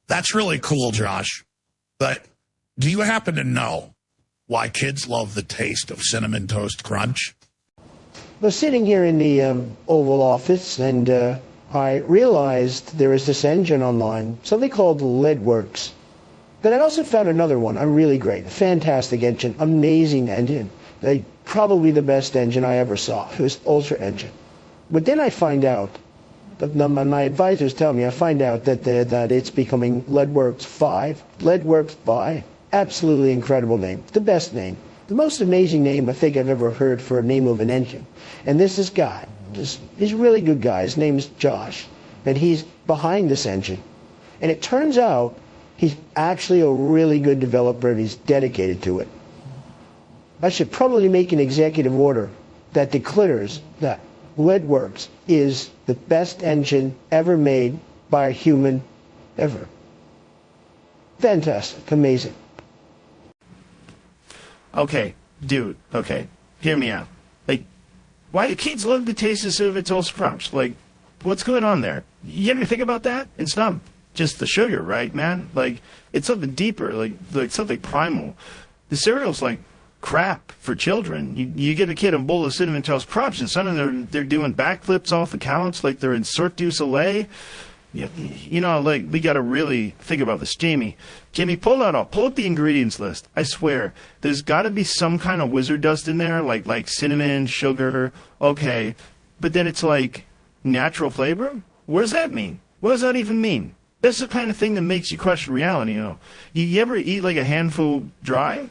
That's really cool, Josh. But do you happen to know why kids love the taste of Cinnamon Toast Crunch? I was sitting here in the Oval Office, and I realized there is this engine online, something called Leadwerks. But I also found another one. I'm really great. A fantastic engine. Amazing engine. Probably the best engine I ever saw. It was Ultra engine. But then I find out, my advisors tell me, I find out that it's becoming Leadwerks 5. Leadwerks 5. Absolutely incredible name. The best name. The most amazing name I think I've ever heard for a name of an engine. And this is guy. He's a really good guy. His name is Josh. And he's behind this engine. And it turns out he's actually a really good developer and he's dedicated to it. I should probably make an executive order that declares that Leadwerks is the best engine ever made by a human ever. Fantastic. Amazing. Okay, dude, okay. Hear me out. Like, why do kids love the taste of Cinnamon Toast Crunch? Like, what's going on there? You ever think about that? It's not just the sugar, right, man? Like, it's something deeper, like something primal. The cereal's like crap for children. You get a kid a bowl of Cinnamon Toast Crunch, and suddenly they're doing backflips off the couch like they're in Cirque du Soleil. You know, like, we got to really think about this. Jamie, pull up the ingredients list. I swear, there's got to be some kind of wizard dust in there, like cinnamon, sugar, okay. But then it's like natural flavor? What does that mean? What does that even mean? That's the kind of thing that makes you question reality, you know. You ever eat like a handful dry?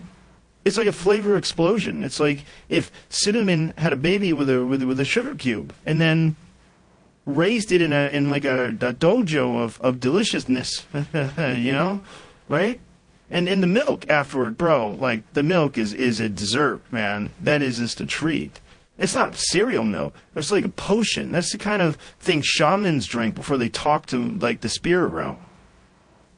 It's like a flavor explosion. It's like if cinnamon had a baby with a sugar cube, and then raised it in like a dojo of deliciousness, you know, right? And the milk afterward, bro, like the milk is a dessert, man. That is just a treat. It's not cereal milk. It's like a potion. That's the kind of thing shamans drink before they talk to like the spirit realm.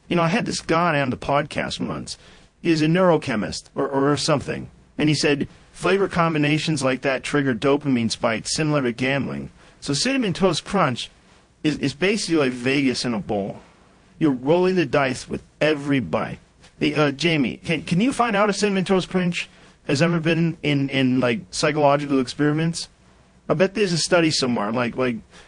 You know, I had this guy on the podcast once. He's a neurochemist or something, and he said flavor combinations like that trigger dopamine spikes similar to gambling. So Cinnamon Toast Crunch is basically like Vegas in a bowl. You're rolling the dice with every bite. Hey, Jamie, can you find out if Cinnamon Toast Crunch has ever been in like psychological experiments? I bet there's a study somewhere, like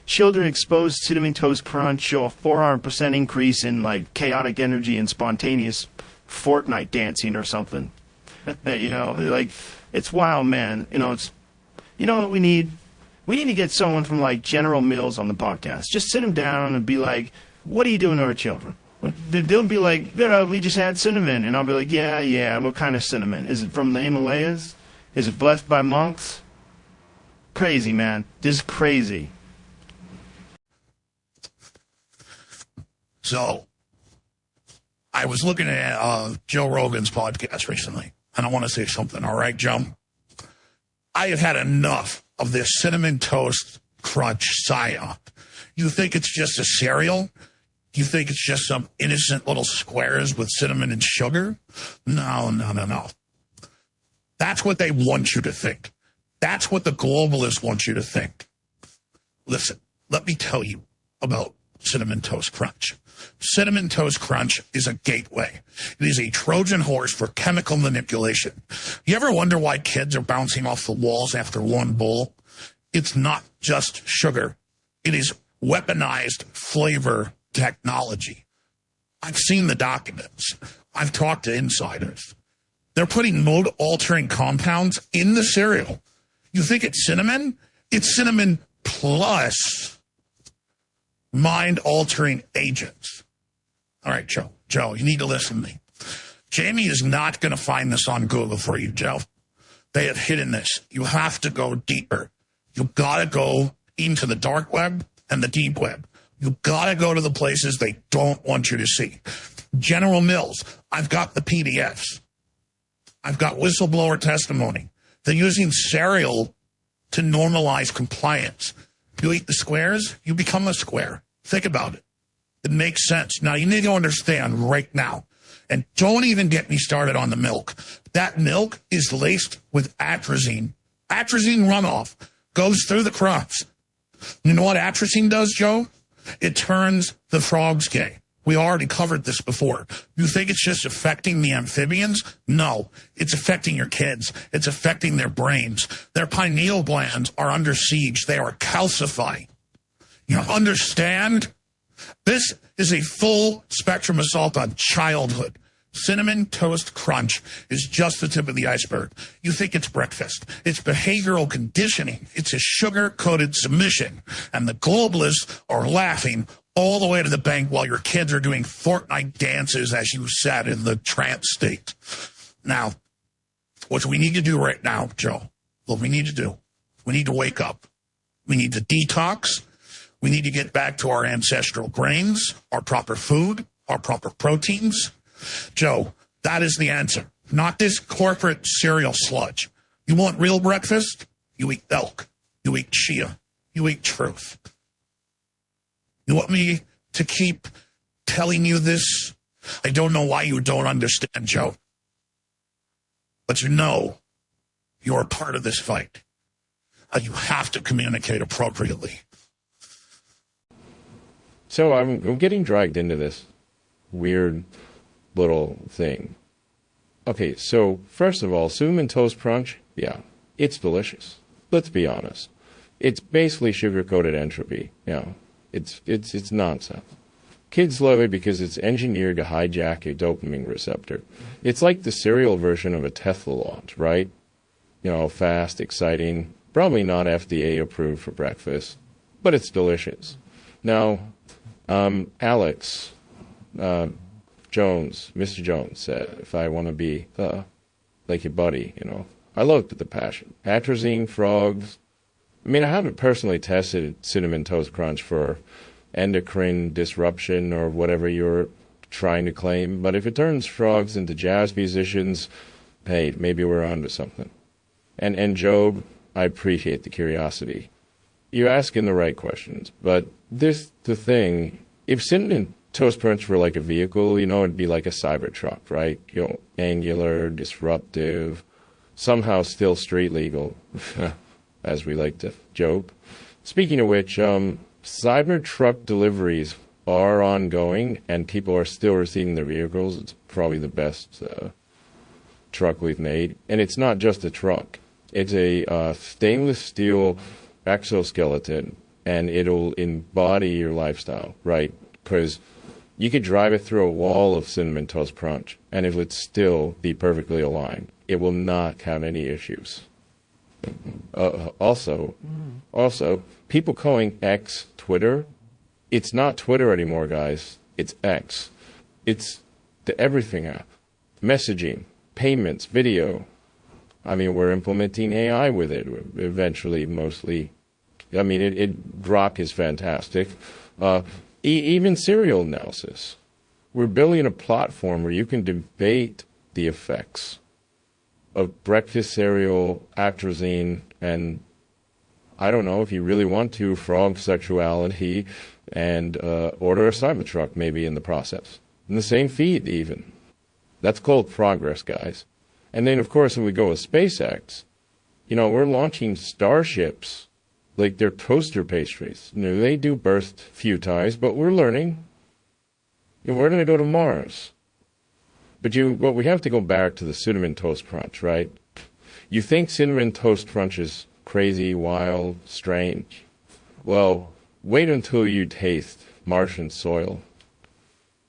children exposed to Cinnamon Toast Crunch show a 400% increase in like chaotic energy and spontaneous Fortnite dancing or something. You know, like, it's wild, man. You know, you know what we need? We need to get someone from, like, General Mills on the podcast. Just sit them down and be like, what are you doing to our children? They'll be like, we just had cinnamon. And I'll be like, yeah, what kind of cinnamon? Is it from the Himalayas? Is it blessed by monks? Crazy, man. Just crazy. So, I was looking at Joe Rogan's podcast recently, and I want to say something, all right, Joe? I have had enough of this Cinnamon Toast Crunch psyop. You think it's just a cereal? You think it's just some innocent little squares with cinnamon and sugar? No. That's what they want you to think. That's what the globalists want you to think. Listen, let me tell you about Cinnamon Toast Crunch. Cinnamon Toast Crunch is a gateway. It is a Trojan horse for chemical manipulation. You ever wonder why kids are bouncing off the walls after one bowl? It's not just sugar. It is weaponized flavor technology. I've seen the documents. I've talked to insiders. They're putting mood-altering compounds in the cereal. You think it's cinnamon? It's cinnamon plus mind-altering agents. All right, Joe, you need to listen to me. Jamie is not going to find this on Google for you, Joe. They have hidden this. You have to go deeper. You've got to go into the dark web and the deep web. You've got to go to the places they don't want you to see. General Mills, I've got the PDFs. I've got whistleblower testimony. They're using cereal to normalize compliance. You eat the squares, you become a square. Think about it. It makes sense. Now, you need to understand right now, and don't even get me started on the milk. That milk is laced with atrazine. Atrazine runoff goes through the crops. You know what atrazine does, Joe? It turns the frogs gay. We already covered this before. You think it's just affecting the amphibians? No, it's affecting your kids. It's affecting their brains. Their pineal glands are under siege. They are calcifying. You understand? This is a full spectrum assault on childhood. Cinnamon Toast Crunch is just the tip of the iceberg. You think it's breakfast. It's behavioral conditioning. It's a sugar-coated submission. And the globalists are laughing all the way to the bank while your kids are doing Fortnite dances as you sat in the trance state. Now, what we need to do right now, Joe, what we need to do, we need to wake up. We need to detox. We need to get back to our ancestral grains, our proper food, our proper proteins. Joe, that is the answer. Not this corporate cereal sludge. You want real breakfast? You eat elk. You eat chia. You eat truth. You want me to keep telling you this? I don't know why you don't understand, Joe. But you know you're a part of this fight. And you have to communicate appropriately. So I'm getting dragged into this weird little thing. Okay, so first of all, cinnamon toast crunch, yeah, it's delicious. Let's be honest. It's basically sugar-coated entropy. It's nonsense. Kids love it because it's engineered to hijack a dopamine receptor. It's like the cereal version of a Tesla launch, right? Fast, exciting, probably not FDA approved for breakfast, but it's delicious. Now, Alex Jones, Mr. Jones said, if I want to be like your buddy, I looked at the passion. Atrazine, frogs. I mean, I haven't personally tested Cinnamon Toast Crunch for endocrine disruption or whatever you're trying to claim, but if it turns frogs into jazz musicians, hey, maybe we're onto something. And Job, I appreciate the curiosity. You're asking the right questions, but the thing, if Cinnamon Toast Crunch were like a vehicle, it'd be like a Cybertruck, right? Angular, disruptive, somehow still street legal, as we like to joke. Speaking of which, Cybertruck deliveries are ongoing, and people are still receiving their vehicles. It's probably the best truck we've made. And it's not just a truck. It's a stainless steel exoskeleton, and it'll embody your lifestyle, right? Because you could drive it through a wall of Cinnamon Toast Crunch, and it would still be perfectly aligned. It will not have any issues. Also, people calling X Twitter, it's not Twitter anymore, guys. It's X. It's the everything app. Messaging, payments, video. I mean, we're implementing AI with it eventually, mostly. I mean, Grok is fantastic. Even serial analysis. We're building a platform where you can debate the effects of breakfast cereal, atrazine, and I don't know, if you really want to, frog sexuality, and order a Cybertruck maybe in the process. In the same feed, even. That's called progress, guys. And then, of course, when we go with SpaceX, we're launching starships like they're toaster pastries. They do burst a few times, but we're learning. We're going to go to Mars. But we have to go back to the Cinnamon Toast Crunch, right? You think Cinnamon Toast Crunch is crazy, wild, strange? Well, wait until you taste Martian soil.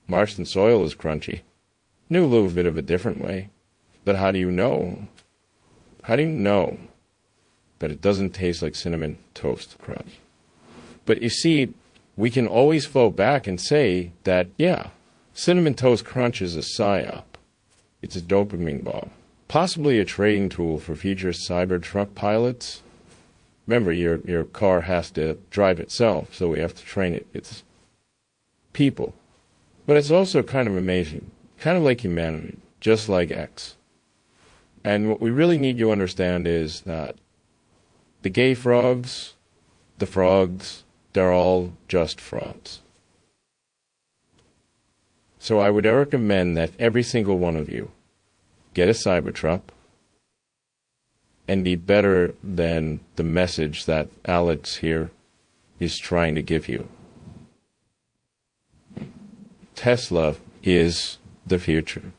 Martian soil is crunchy. A little bit of a different way. But how do you know? How do you know that it doesn't taste like Cinnamon Toast Crunch? But you see, we can always fall back and say that, yeah, Cinnamon Toast Crunch is a psyop. It's a dopamine bomb. Possibly a trading tool for future Cybertruck pilots. Remember, your car has to drive itself, so we have to train it. It's people. But it's also kind of amazing. Kind of like humanity, just like X. And what we really need you to understand is that the gay frogs, the frogs, they're all just frogs. So I would recommend that every single one of you get a Cybertruck and be better than the message that Alex here is trying to give you. Tesla is the future.